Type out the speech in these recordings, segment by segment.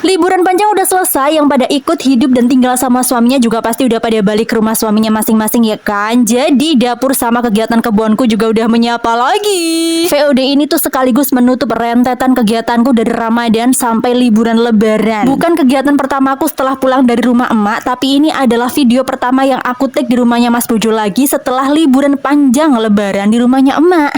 Liburan panjang udah selesai, yang pada ikut hidup dan tinggal sama suaminya juga pasti udah pada balik ke rumah suaminya masing-masing ya kan. Jadi dapur sama kegiatan kebunku juga udah menyapa lagi. VOD ini tuh sekaligus menutup rentetan kegiatanku dari Ramadan sampai liburan Lebaran. Bukan kegiatan pertamaku setelah pulang dari rumah emak, tapi ini adalah video pertama yang aku take di rumahnya Mas Bojo lagi setelah liburan panjang Lebaran di rumahnya emak.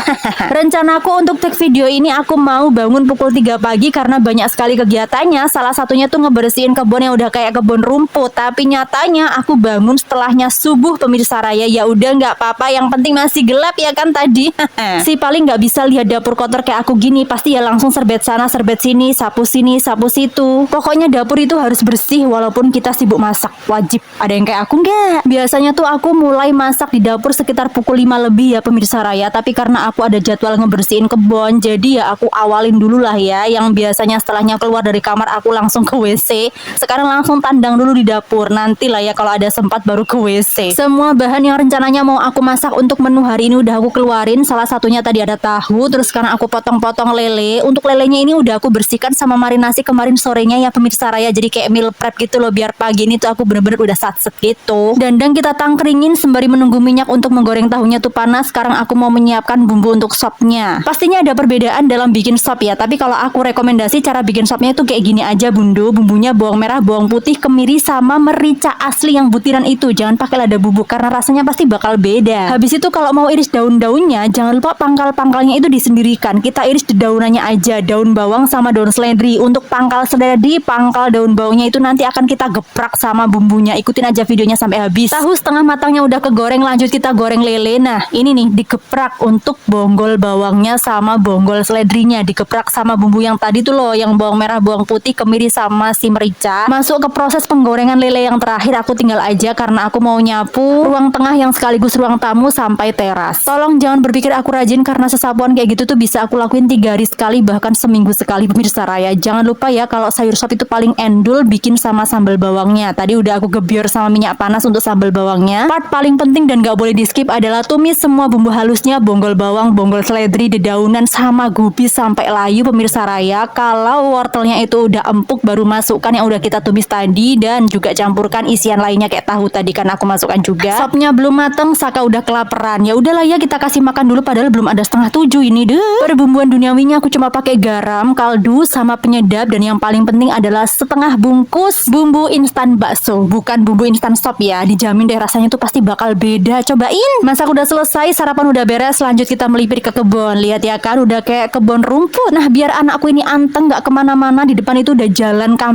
Rencanaku untuk take video ini aku mau bangun pukul 3 pagi karena banyak sekali kegiatannya. Salah satunya tuh ngebersihin kebun yang udah kayak kebun rumput. Tapi nyatanya aku bangun setelahnya subuh pemirsa raya. Ya udah nggak apa-apa, yang penting masih gelap ya kan tadi. Si paling nggak bisa lihat dapur kotor kayak aku gini, pasti ya langsung serbet sana serbet sini, sapu situ. Pokoknya dapur itu harus bersih walaupun kita sibuk masak. Wajib. Ada yang kayak aku nggak? Biasanya tuh aku mulai masak di dapur sekitar pukul 5 lebih ya pemirsa raya. Tapi karena aku ada jadwal ngebersihin kebun, jadi ya aku awalin dulu lah ya. Yang biasanya setelahnya keluar dari kamar aku langsung ke WC, sekarang langsung tandang dulu di dapur. Nanti lah ya kalau ada sempat baru ke WC. Semua bahan yang rencananya mau aku masak untuk menu hari ini udah aku keluarin. Salah satunya tadi ada tahu, terus sekarang aku potong-potong lele. Untuk lelenya ini udah aku bersihkan sama marinasi kemarin sorenya ya pemirsa raya. Jadi kayak meal prep gitu loh, biar pagi ini tuh aku bener-bener udah satset gitu. Dandang kita tangkringin sembari menunggu minyak untuk menggoreng tahunya tuh panas. Sekarang aku mau menyiapkan bumbu untuk sopnya. Pastinya ada perbedaan dalam bikin sop ya, tapi kalau aku rekomendasi cara bikin sopnya itu kayak gini aja bunda. Bumbunya bawang merah, bawang putih, kemiri sama merica asli yang butiran itu. Jangan pakai lada bubuk karena rasanya pasti bakal beda. Habis itu kalau mau iris daun-daunnya, jangan lupa pangkal-pangkalnya itu disendirikan. Kita iris daunannya aja, daun bawang sama daun seledri. Untuk pangkal seledri, pangkal daun bawangnya itu nanti akan kita geprak sama bumbunya. Ikutin aja videonya sampai habis. Tahu setengah matangnya udah kegoreng, lanjut kita goreng lele. Nah, ini nih digeprak untuk bonggol bawangnya sama bonggol seledrinya. Digeprak sama bumbu yang tadi tuh loh, yang bawang merah, bawang putih, kemiri sama si merica. Masuk ke proses penggorengan lele yang terakhir, aku tinggal aja karena aku mau nyapu ruang tengah yang sekaligus ruang tamu sampai teras. Tolong jangan berpikir aku rajin karena sesapuan kayak gitu tuh bisa aku lakuin 3 hari sekali, bahkan seminggu sekali pemirsa raya. Jangan lupa ya kalau sayur sop itu paling endul bikin sama sambal bawangnya. Tadi udah aku gebyur sama minyak panas untuk sambal bawangnya. Part paling penting dan gak boleh di skip adalah tumis semua bumbu halusnya, bonggol bawang, bonggol seledri, dedaunan sama gubis sampai layu pemirsa raya. Kalau wortelnya itu udah empuk baru masukkan yang udah kita tumis tadi, dan juga campurkan isian lainnya kayak tahu tadi kan aku masukkan juga. Sopnya belum mateng, Saka udah kelaparan. Ya udahlah ya kita kasih makan dulu, padahal belum ada 6:30 ini deh. Perbumbuan duniawinya aku cuma pakai garam, kaldu sama penyedap, dan yang paling penting adalah setengah bungkus bumbu instan bakso, bukan bumbu instan sop ya. Dijamin deh rasanya tuh pasti bakal beda. Cobain. Masak udah selesai, sarapan udah beres, lanjut kita melipir ke kebun. Lihat ya kan udah kayak kebun rumput. Nah biar anakku ini anteng gak kemana-mana, di depan itu udah jalan